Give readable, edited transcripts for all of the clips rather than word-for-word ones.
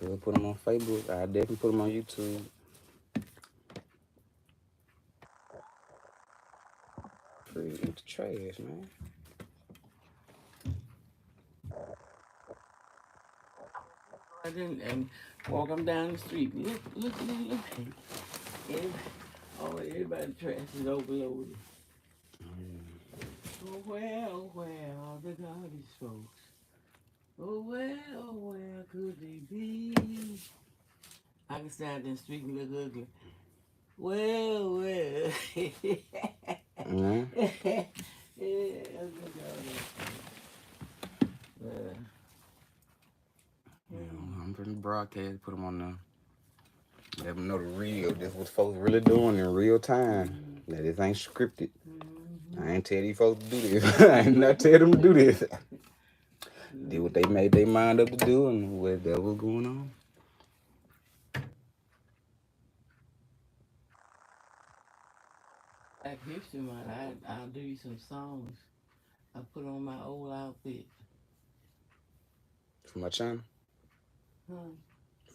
could put them on Facebook. I definitely put them on YouTube. Free into trash, man. I didn't and walk them down the street. Look. Everybody trash is overloaded. Oh where are the garbage folks? Oh where could they be? I can stand in the street and look ugly. Well. Mm-hmm. Yeah, ugly garbage. Well, I'm from the broadcast. Put them on there. Let them know the real. This what folks really doing in real time. That this ain't scripted. I ain't tell these folks to do this. I ain't not tell them to do this. Did what they made their mind up to do, and what that was going on. Black History Month, I'll do you some songs. I put on my old outfit. For my channel. Huh?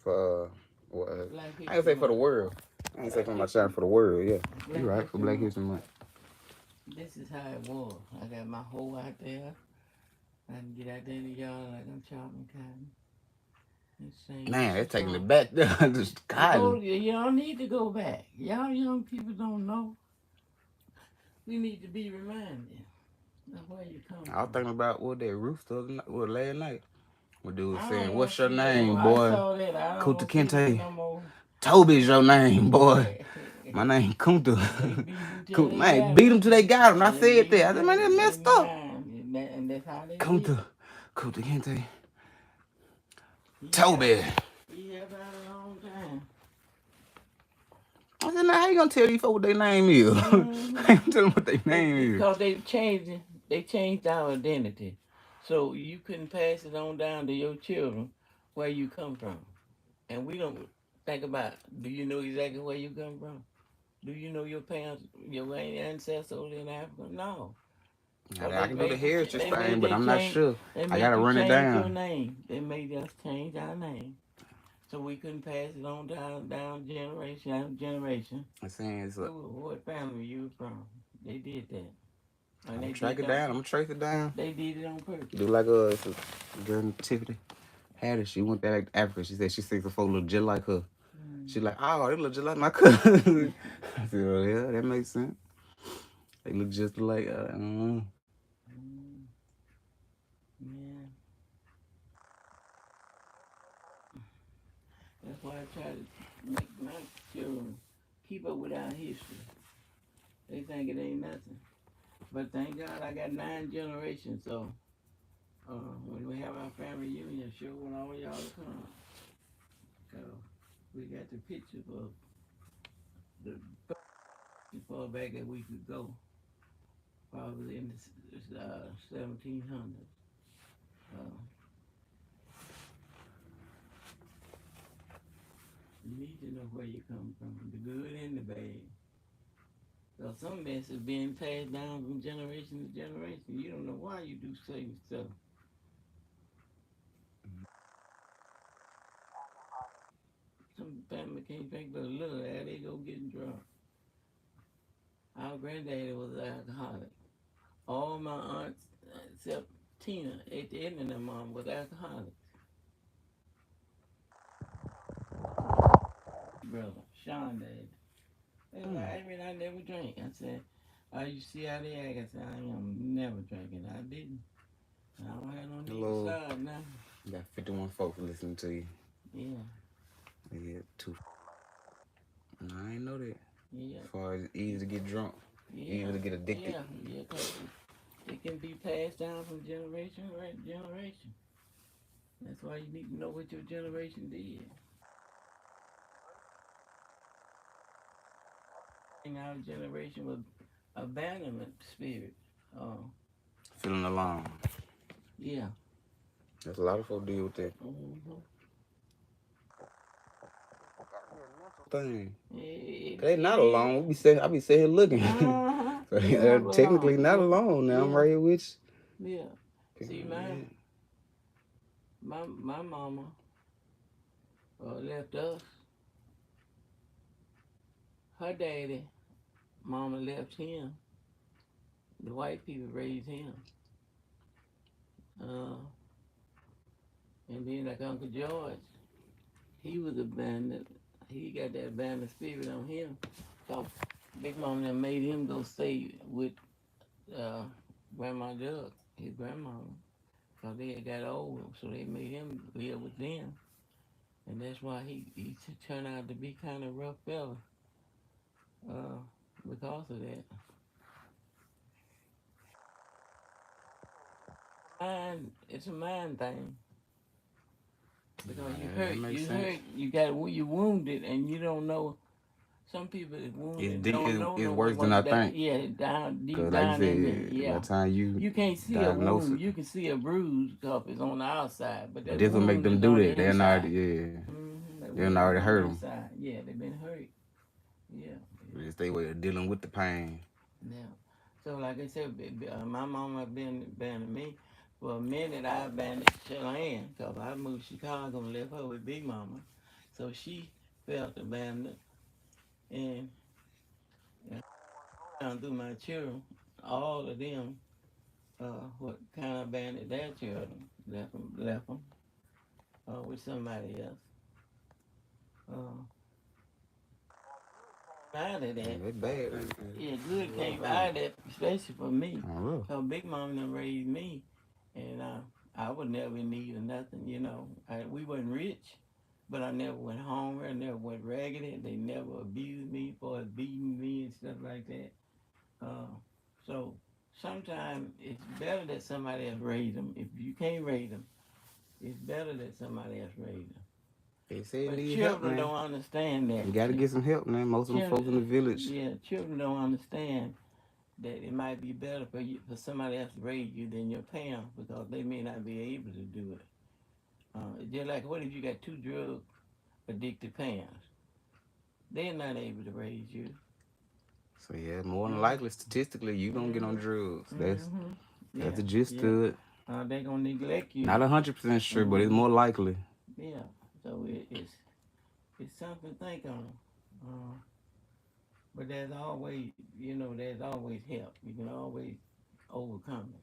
For what? Black I ain't History say for the Month. world. I ain't say for my channel, for the world. Yeah, Black you right. For History Black Month. History Month. This is how it was. I got my hoe out there. I can get out there in the yard like I'm chopping cotton. And sing Man, they're some taking it songs. back there. Just You cotton. you don't need to go back. Y'all young people don't know. We need to be reminded of where you come I was from. thinking about what that rooster what last night. What dude was I saying, don't want "What's to your see that. name, I boy?" saw that. I don't Kunta want to see that Kinte. no more. Toby's your name, boy. They My name Kunta. beat him till they Man, got beat him. him till they got him. I They said beat that. him I said, till man, that they messed up. mind. And that's how they did. Kunta Kinte. He Toby. He have had a long time. I said, now how you gonna tell these folks what their name is? Mm-hmm. How you gonna tell them what their name is? Because they changed our identity. So you couldn't pass it on down to your children where you come from. And we don't think about, do you know exactly where you come from? Do you know your parents, your ancestors in Africa? No. So I can do the heritage thing, but they I'm not changed. sure. They I made gotta you run it change your down. name. They made us change our name, so we couldn't pass it on down generation after generation. I'm saying it's What family you from? They did that, and I'm they gonna track did it it on. down. I'm gonna trace it down. They did it on purpose. Do like it's a girl Tiffany had it. She went back to Africa. She said she thinks the folks look just like her. She's like, oh, they look just like my cousin. I said, oh yeah, that makes sense. They look just like I don't know. Yeah, that's why I try to make my children keep up with our history. They think it ain't nothing, but thank God I got 9 generations. So when we have our family reunion, sure want all y'all to come. So we got the pictures of the as far back as we could go, probably in the 1700s. You need to know where you come from, the good and the bad. So some mess is being passed down from generation to generation. You don't know why you do certain stuff. Some family can't drink but a little, there they go getting drunk. Our granddaddy was an alcoholic. All my aunts, except Tina, at the end of their mom, was alcoholics. Brother, Sean dad. They was like, I mean, I never drank. I said, oh, you see how they act? I said, I am never drinking. I didn't. I don't have no need Hello. to decide now. You got 51 folks listening to you. Yeah. Yeah, two. I ain't know that. Yeah. As far as easy to get drunk, easy to get addicted. Yeah, because it can be passed down from generation to generation. That's why you need to know what your generation did. In our generation was abandonment spirit. Feeling alone. Yeah. There's a lot of folks deal with that thing. They not alone. I be sitting here looking. So they're technically not alone now. I'm right here with you. Yeah. See, my mama, left us. Her daddy, mama left him. The white people raised him. Uh, and then like Uncle George, he was abandoned. He got that abandoned spirit on him. So Big Mama done made him go stay with uh, Grandma Doug, his grandmama. Cause they had got old, so they made him live with them. And that's why he turned out to be kind of rough fella uh, because of that. It's a mind thing. Because That makes sense. you wounded, and you don't know. Some people is wounded, don't know It's no worse than what I that. think. Yeah, down deep Cause like you down in there. said, by Yeah, the time you you can't see a diagnose wound. it, You can see a bruise because it's on the outside, but but that this will make wound them is do on that. the They're not, inside. yeah, That they're wound is already on the hurt them. inside. Yeah, they've been hurt. Yeah, It's their way of dealing with the pain. yeah. So like I said, my mama abandoned me. For a minute, I abandoned Chelan because I moved to Chicago and left her with Big Mama. So she felt abandoned, and down through my children, all of them, what kind of abandoned their children, left them with somebody else. Uh, out of that, They bad, ain't yeah, good they? came out of that, especially for me. Oh, really? So Big Mama done raised me, and I was never in need of nothing, you know. We wasn't rich, but I never went hungry, I never went raggedy. They never abused me for beating me and stuff like that. Uh, so sometimes it's better that somebody else raise them. If you can't raise them, it's better that somebody else raise them. They say they But need help, children man. don't understand that. You gotta get some help, man. Most of them folks in the Children, village. yeah, children don't understand that it might be better for somebody else to raise you than your parents because they may not be able to do it. Just like what if you got two drug addicted parents? They're not able to raise you. So yeah, more than Mm-hmm. likely, statistically, you gonna get on drugs. Mm-hmm. That's Yeah, the gist yeah. of it. They gonna neglect you. Not 100% sure, but it's Mm-hmm. more likely. Yeah. So it's something to think on. Uh, but there's always, there's always help. You can always overcome it.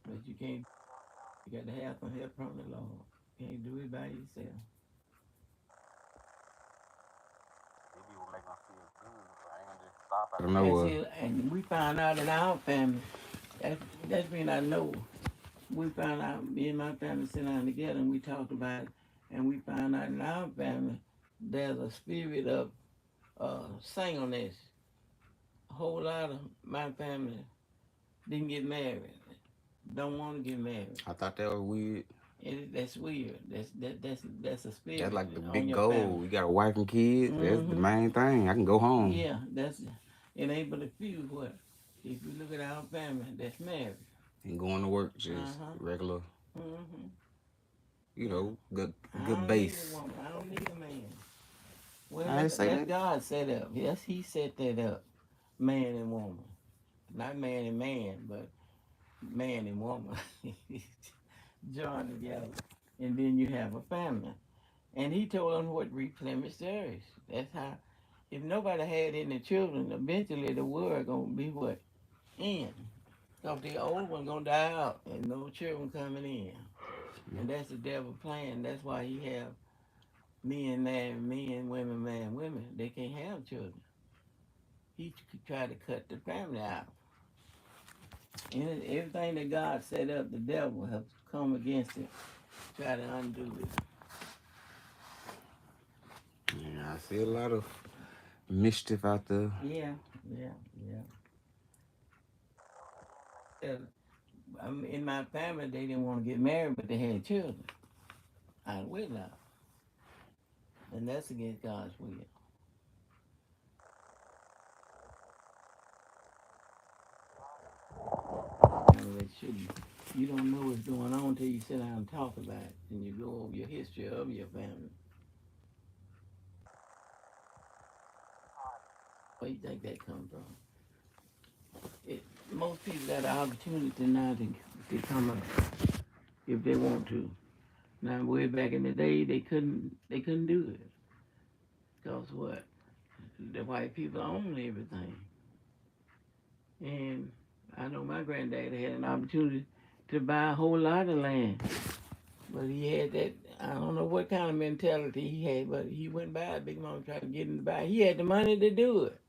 But you can't. You got to have some help from the Lord. You can't do it by yourself. I don't know. And see, and we found out in our family. That's been I know. We found out, me and my family sat down together and we talked about it, and we found out in our family there's a spirit of singleness. A whole lot of my family didn't get married, don't want to get married. I thought that was weird. That's weird. That's a That's spirit like the on big your family. goal. You got a wife and kids. That's the Mm-hmm. main thing. I can go home Yeah, it ain't but a few. What if you look at our family that's married? and going to work just Uh-huh. regular. Mm-hmm. You Yeah. know, good I good don't need a base. woman. I don't need a man. Well, I didn't say that's that. God set up. Yes, He set that up. Man and woman, not man and man, but man and woman join together, and then you have a family. And He told them what replenish the earth. That's how. If nobody had any children, eventually the world gonna be what end. Cause the old one gonna die out, and no children coming in. And that's the devil plan. That's why he have men marry men, women marry women. They can't have children. He try to cut the family out. And everything that God set up, the devil has come against it, try to undo it. Yeah, I see a lot of mischief out there. Yeah, yeah, yeah. In my family, they didn't want to get married, but they had children out of wedlock. And that's against God's will. That shouldn't. You don't know what's going on until you sit down and talk about it, and you go over your history of your family. Where you think that come from? Most people got the opportunity now to come up if they want to. Now, way back in the day, they couldn't do it. Cause what? The white people own everything. And I know my granddad had an opportunity to buy a whole lot of land. But he had that, I don't know what kind of mentality he had, but he wouldn't buy it. Big Mama tried to get him to buy it. He had the money to do it.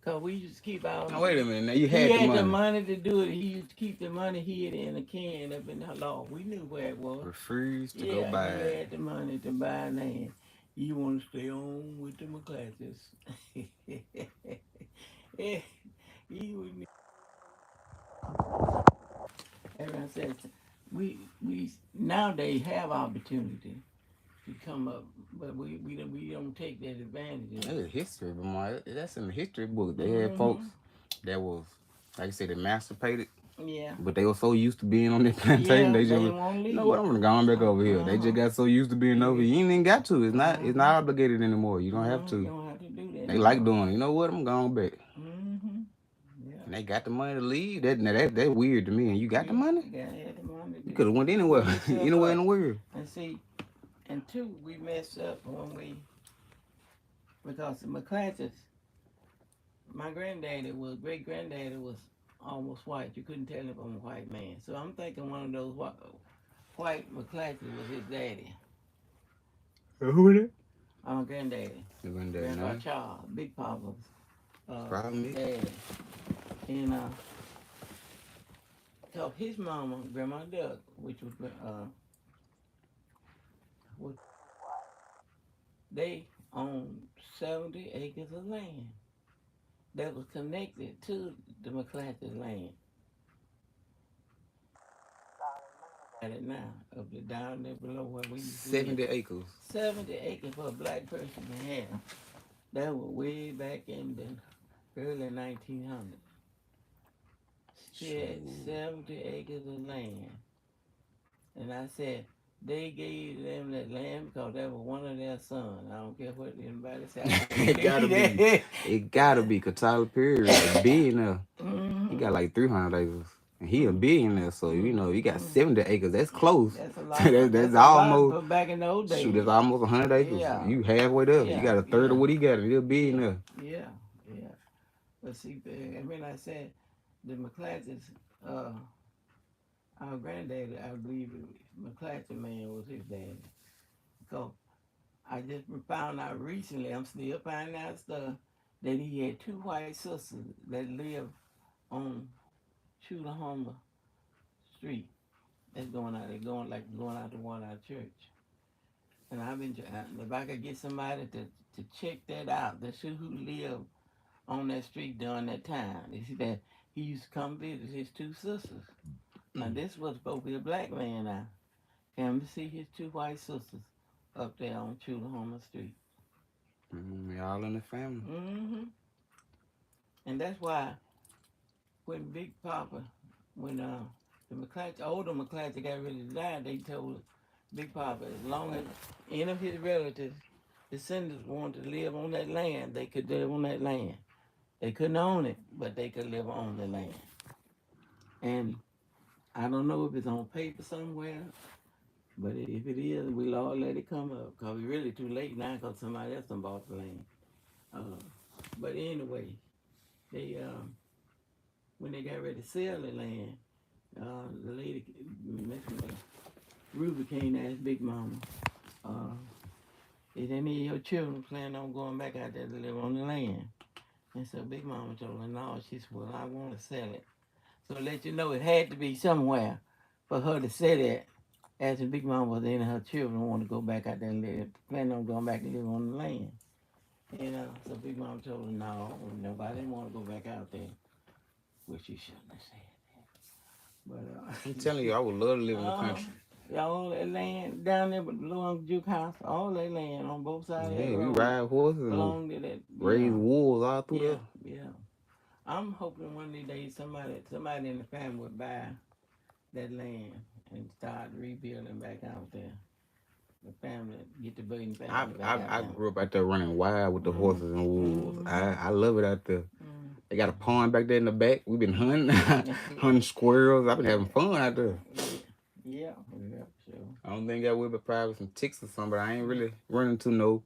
Because we used to keep our. Now wait a minute. Now you He had the had the money. money to do it. He used to keep the money hid in a can up in the law. We knew where it was. Refused to go Yeah, buy he it. had the money to buy land. You want to stay on with the McClatchers. Yeah, he would. As I said, we nowadays have opportunity to come up, but we don't take that advantage of That's it. history, but that's in the history book. They had folks Hmm. that was, like I said, emancipated, Yeah, but they were so used to being on that plantation, yeah, they just they was, won't you know what, leave. I'm gonna go on back over here. They just Uh-huh. got so used to being over Yeah. here. You ain't even got to. It's Uh-huh. not obligated anymore. You don't have You to. don't have to do that They no like more. doing it. You know what? I'm going back. Hmm. Yeah. And they got the money to leave. That weird to me. And you got the Yeah, money? you gotta have the money You to could have went anywhere, pull yourself anywhere in up. the world. And see, and two, we messed up when we, because the McClatchers, my granddaddy was, great granddaddy was almost white. You couldn't tell him from a white man. So I'm thinking one of those white McClatchers was his daddy. Who is it? Granddaddy. The granddad Grandpa now. Charles, Big Papa's Probably. daddy. And so his mama, Grandma Duck, which was was, they owned 70 acres of land that was connected to the McClatchy land. At it now, up there down there below where we used to live. 70 acres. 70 acres for a black person to have. That was way back in the early 1900s. She had Shoot. 70 acres of land. And I said, they gave them that land because that was one of their sons. I don't care what anybody said. It gotta be. It gotta be. Cause Tyler Perry is a billionaire. He Mm-hmm. got like 300 acres. And he a billionaire. So, you know, you got Mm-hmm. 70 acres. That's close. That's a lot. that's That's a lot almost, for back in those shoot, days. that's almost 100 acres. Yeah. You halfway there. You Yeah. got a third Yeah. of what he got. And he'll Yeah. billionaire. Yeah. Yeah. But see, when I said the McClatchys, uh, our granddaddy, I believe McClatchy man was his daddy. So I just found out recently, I'm still finding out stuff, that he had two white sisters that lived on Chulahoma Street. That's going out, they're going like going out to one our church. And I've been trying, if I could get somebody to check that out, to see who lived on that street during that time. They see that he used to come visit his two sisters. Now this was supposed to be a black man now. Came to see his two white sisters up there on Chulahoma Street. Y'all in the family. Hmm. And that's why when Big Papa, when the McClatchy, older McClatchy got ready to die, they told Big Papa as long as any of his relatives, descendants wanted to live on that land, they could live on that land. They couldn't own it, but they could live on the land. And I don't know if it's on paper somewhere, but if it is, we'll all let it come up. Because it's really too late now because somebody else done bought the land. Uh, but anyway, they when they got ready to sell the land, the lady, Ruby came to ask Big Mama, uh, is any of your children planning on going back out there to live on the land? And so Big Mama told her, no. She said, well, I want to sell it. So to let you know, it had to be somewhere for her to say that. Asking Big Mama was any of her children want to go back out there and live, planning on going back and live on the land. And so Big Mama told her, no, nobody want to go back out there. Which she shouldn't have said that. I'm telling you, I would love to live in the But country. all that land down there, but along Juke House, all that land on both sides of Yeah, that we road ride horses and belong to that. raise wolves all through Yeah, there. yeah. I'm hoping one of these days somebody in the family would buy that land and start rebuilding back out there. The family, get the Burton family back out I there. grew up out there running wild with the horses and wolves. Mhm. I love it out there. Mm. They got a pond back there in the back. We've been hunting, hunting squirrels. I've been having fun out there. Yeah, Yeah, yeah, sure. I don't think I will, but probably some ticks or something. But I ain't really running to no,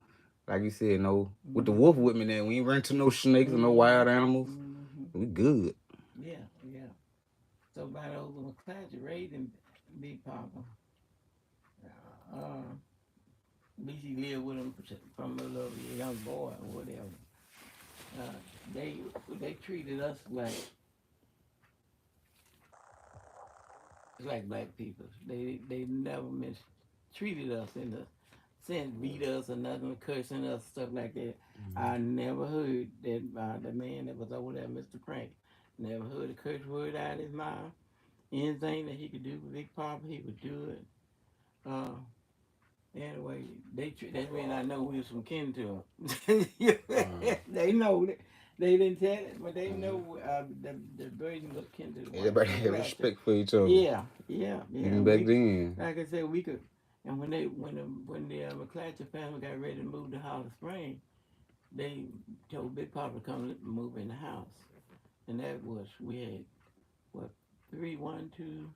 like you said, no. With the wolf with me now, we ain't running to no snakes or no wild animals. We good. Yeah, yeah. So by those McClatchy raising Big Papa, uh, BC lived with him from a little young boy or whatever. Uh, they they treated us like black people. They never mistreated us in the sense beat us or nothing, cursing us, stuff like that. I never heard that the man that was over there, Mr. Frank, never heard a curse word out of his mouth. Anything that he could do with Big Papa, he would do it. Uh, anyway, that's when I know we was from kin to him. They know that. They didn't tell it, but they know the virgin was kin to the one. Everybody had respect for each other. Yeah, yeah, yeah. Even back then. Like I said, we could. And when the McClatchy family got ready to move to Holly Springs, they told Big Papa to come move in the house, and that was we had what 3, 1, 2.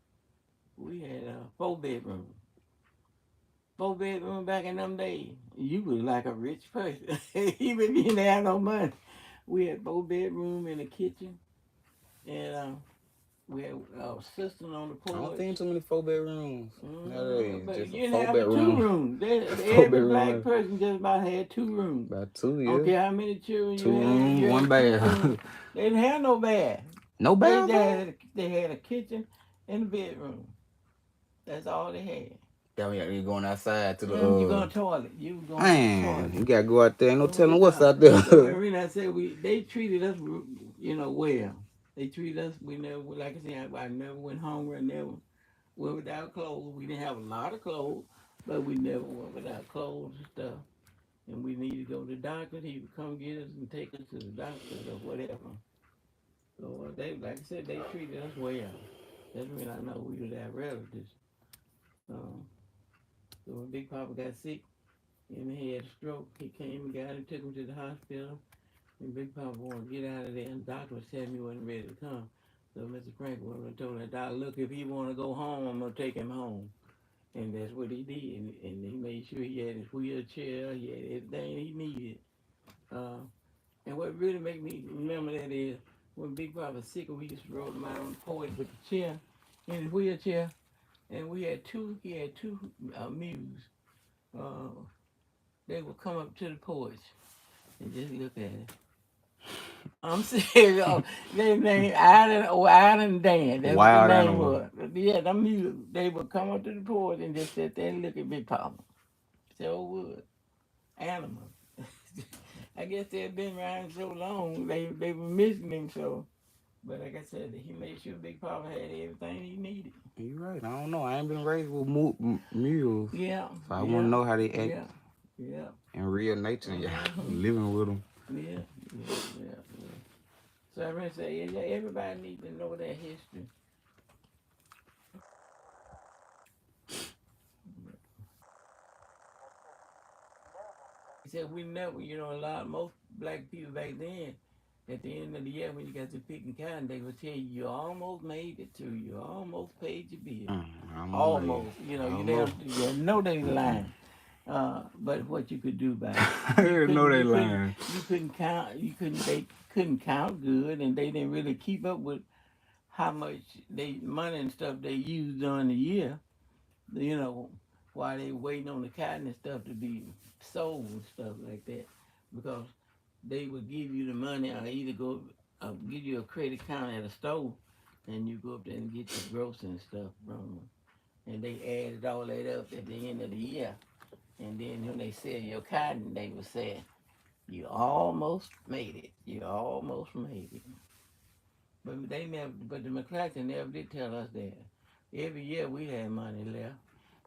We had a 4 bedroom. 4 bedroom back in them days. You was like a rich person, even if you didn't have no money. We had 4 bedroom and a kitchen, and we had a system on the porch. I don't think too many 4 bedrooms. Nowadays, But just you a didn't have a 4 bedroom. 2 room. Four Every bedroom black house. person just about had 2 rooms. About 2, yeah. Okay, how many children 2 you had? rooms, You 1 had bath. They didn't have no bath. No bath. They had a kitchen and a bedroom. That's all they had. Yeah, you going outside to the. You going to toilet. You going to Man, toilet. you gotta go out there. Ain't no telling what's out there. So the reason I said they treated us, well. They treated us. We never, like I said, I never went hungry. I never went without clothes. We didn't have a lot of clothes, but we never went without clothes and stuff. And we needed to go to the doctor. He would come get us and take us to the doctor or whatever. So they, like I said, they treated us well. That's when I know we were their relatives. Um, so when Big Papa got sick and he had a stroke, he came and got him, took him to the hospital. And Big Papa wanted to get out of there, and the doctor was telling me he wasn't ready to come. So Mr. Frank told the doctor, look, if he want to go home, I'm going to take him home. And that's what he did. And he made sure he had his wheelchair, he had everything he needed. Uh, and what really made me remember that is when Big Papa was sick, we just rode him out on the porch with the chair, in his wheelchair. And he had two mules. Uh, they would come up to the porch and just look at it. I'm serious. They named Adam and Dan. That's Wild what the name animal. was. Yeah, them mules. They would come up to the porch and just sit there and look at Big Papa. So would. Animals. I guess they had been around so long, they were missing him so. But like I said, he made sure Big Papa had everything he needed. You right. I don't know. I ain't been raised with mules. Yeah. So I want to know how they act Yeah. in real nature. Living with them. Yeah. So I really say, yeah, everybody needs to know their history. He said we never, most black people back then, at the end of the year when you got to picking cotton, they would tell you almost made it to you, almost paid your bill. Almost. You know they lying. But what you could do about it? You know they lying. You couldn't count. They couldn't count good, and they didn't really keep up with how much money and stuff they used during the year. While they waiting on the cotton and stuff to be sold and stuff like that, because they would give you the money or either give you a credit count at a store, and you go up there and get your groceries and stuff from them, and they added all that up at the end of the year. And then when they sell your cotton, they would say, you almost made it. You almost made it. But the McClatchy never did tell us that. Every year we had money left.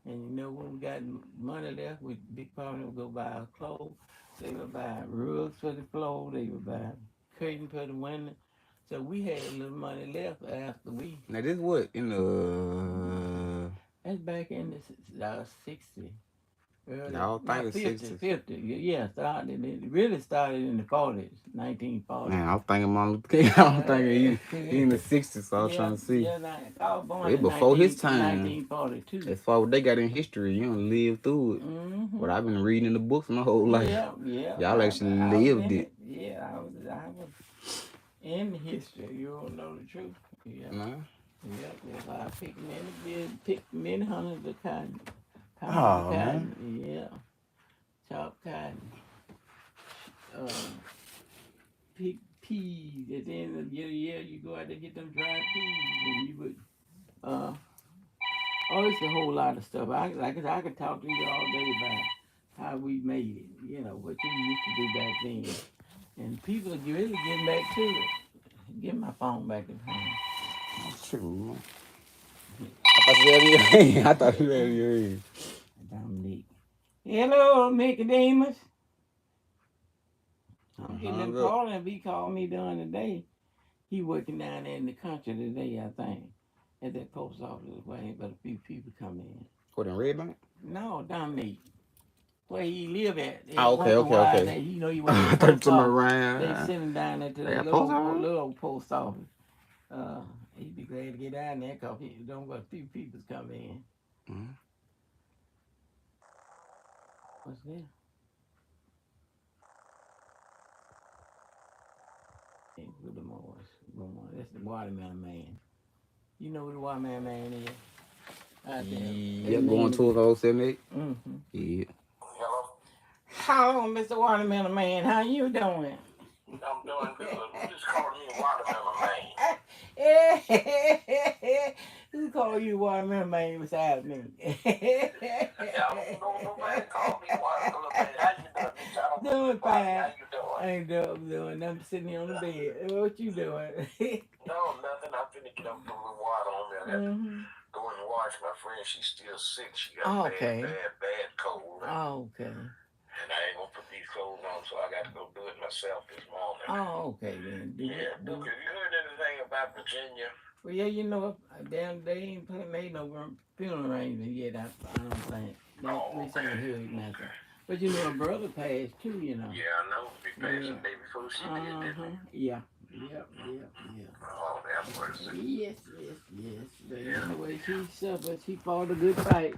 And when we got money left, Big Papa would go buy our clothes. They would buy rugs for the floor. They would buy curtains for the window. So we had a little money left after we. Now this what in the. That's back in the 60s. Early, I think not it's 50, 60s. 50. Yeah, it really started in the 40s, 1940s. Man, I was thinking Martin Luther King. I was thinking he in the 60s, so I was Yeah, trying to see. I was born It in before his time. 1942. As far as what they got in history, you don't live through it. Mm-hmm. What I've been reading in the books my whole life. Yeah, yeah. Y'all actually I was lived in it. it. Yeah, I was in history. You don't know the truth. Yeah. No? Yep, if I picked many hundreds of cotton, pounds of Oh, man. cotton, yeah, chopped cotton, pick peas. At the end of the year, you go out there get them dried peas, and you would, uh, it's a whole lot of stuff. I could talk to you all day about how we made it, what you used to do back then. And people are really getting back to it. Give my phone back in home. True. I thought you had it in your hand. I thought you had it in your hand. Dominique. Hello, Nicodemus. I I'm getting hung them up. calling. If he called me during the day, he working down there in the country today, I think, at that post office waiting but a few people come in. What, in Red Bank? No, Dominique. Where he live at. Oh, okay, Once in a okay, while, okay. he went to I the thought you post took me office. They around. send him down there to They that got post office? little post office. He'd be glad to get down there because he don't got a few people come in. Mm-hmm. What's that? Good morning. That's the watermelon man. You know who the watermelon man is? Out there. Yep, going to a 078. Mm-hmm. Yeah. Hello. Hello, Mr. Watermelon Man. How you doing? I'm doing good. Who just called me Watermelon Man? Who called you Watermelon Man besides me? I don't know nobody called me Watermelon Man. How you doing, bitch? I don't know Doing nobody. fine. How you doing? I ain't doing. I'm sitting here on the bed. What you doing? No, nothing. I'm finna get up a little water on me. I got to go and wash my friend. She's still sick. She got a bad cold. Okay. And I ain't gonna put these clothes on, so I got to go do it myself this morning. Oh, okay then. Yeah, look, have you heard anything about Virginia? Well, yeah, they ain't made no funeral arrangement yet. I don't think. We ain't heard nothing. But her brother passed too. Yeah, I know. He passed the day before she did, didn't he? Yeah. Yep. Oh, that person. Yes. But anyway, she suffered. She fought a good fight.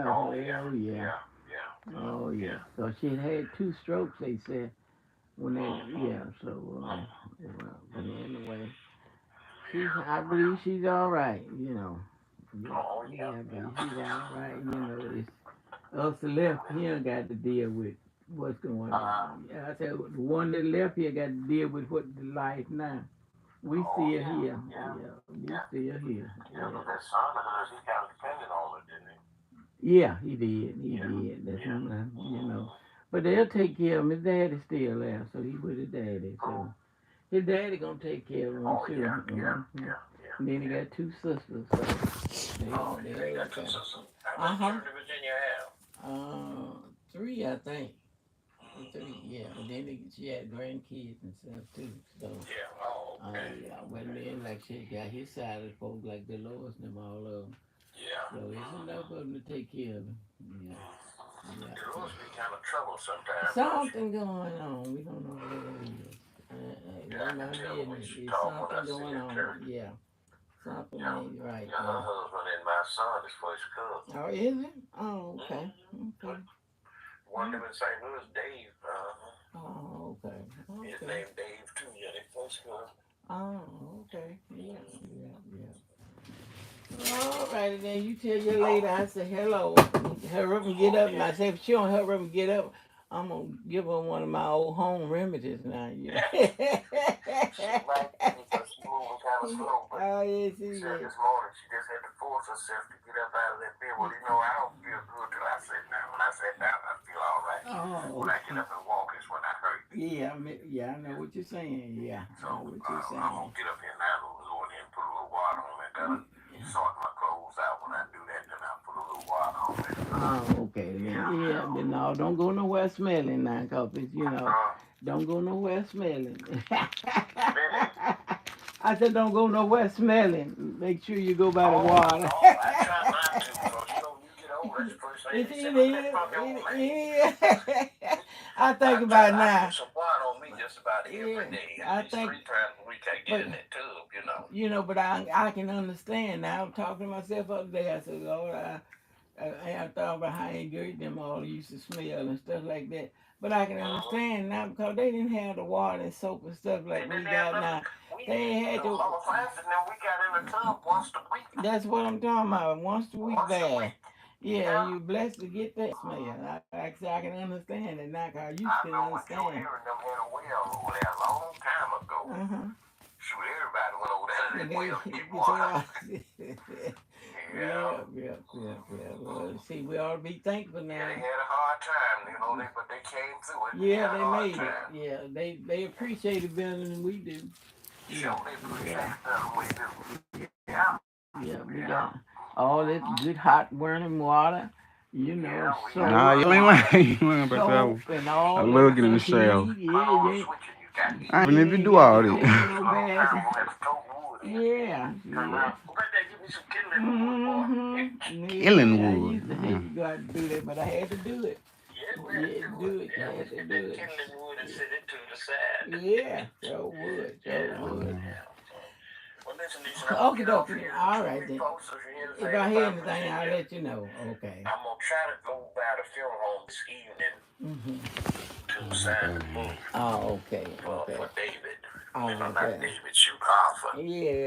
Oh, yeah. Oh, yeah. So she had 2 strokes, they said. But anyway, I believe she's all right, Oh, yeah. I believe she's all right, it's us left here got to deal with what's going on. I said the one that left here got to deal with what the life now. We still here. We still here. Yeah, but that son of hers, he kind of depended on her, didn't he? Yeah, he did. He did. That's But they'll take care of him. His daddy's still there, so he with his daddy. So his daddy gonna take care of him too. Yeah. And then he got 2 sisters. So they got 2 sisters. How many children did Virginia have? 3, I think. 3, yeah. But then she had grandkids and stuff too. So but then like she got his side of the folks like the Lord's and them all of them. Yeah. So it's enough of them to take care of him. Yeah. The Lord's be kind of trouble sometimes. Something going on. We don't know what it is. There's something going on. Yeah. Something ain't right. Yeah, her husband and my son is first cousin. Oh, is it? Oh, okay. One of them in St. Louis, Dave. Oh, okay. His name Dave too. Yeah, they first cousin. Oh, okay. Yeah. All righty then. You tell your lady I say hello. Hurry up and get up. And I say if she don't hurry up and get up, I'm gonna give her one of my old home remedies now. She might be smooth and kind of slow, but she said this morning she just had to force herself to get up out of that bed. Well, I don't feel good till I sit down. When I sit down, I feel all right. When I get up and walk is when I hurt. Yeah, I know what you're saying. Yeah, so I'm gonna get up here now and go in here and put a little water on it. Gotta sort my clothes out. When I do that, then I'll put a little water on it. Oh, okay. Yeah, but no, don't go nowhere smelling now, cause it's, don't go nowhere smelling. I said don't go nowhere smelling. Make sure you go by the water. I try not to, because you get older, that's the first It is. I think about it now. Some water on me just about every day. I At least think, 3 times a week I get in that tub, you know, but I can understand now. I'm talking to myself the other day. I said, Lord, I thought about how good them all used to smell and stuff like that. But I can understand now because they didn't have the water and soap and stuff like we got now. They had to. Mama Francis, now we got in the tub once a week. That's what I'm talking about. Once a week bath. Yeah, you blessed to get that smell. I can understand it now because you can understand. I know when Joe Aaron them had a well over there a long time ago. Shoot, everybody went over there to that well to get water. Yeah. Well, see, we ought to be thankful now. Yeah, they had a hard time, but they came through it. Yeah, they made it. Yeah, they appreciate it better than we do. Sure, they appreciate it better than we do. Yeah. Yeah, we got all this good hot burning water, you know, soap. Nah, you ain't lying about that one. And all I love getting in the shower. Even if you do all that. Yeah. Killing wood. I used to hate to go out and do that, but I had to do it. Do it. Yeah, had to do it. Kindling wood and sit it to the side. Yeah, so would. Well, listen, Okay, all right then. If I hear anything, I'll let you know. Okay. I'm gonna try to go by the funeral home this evening to sign the book. Oh, okay. For David. Oh, not okay. David, shoot Arthur. Yeah.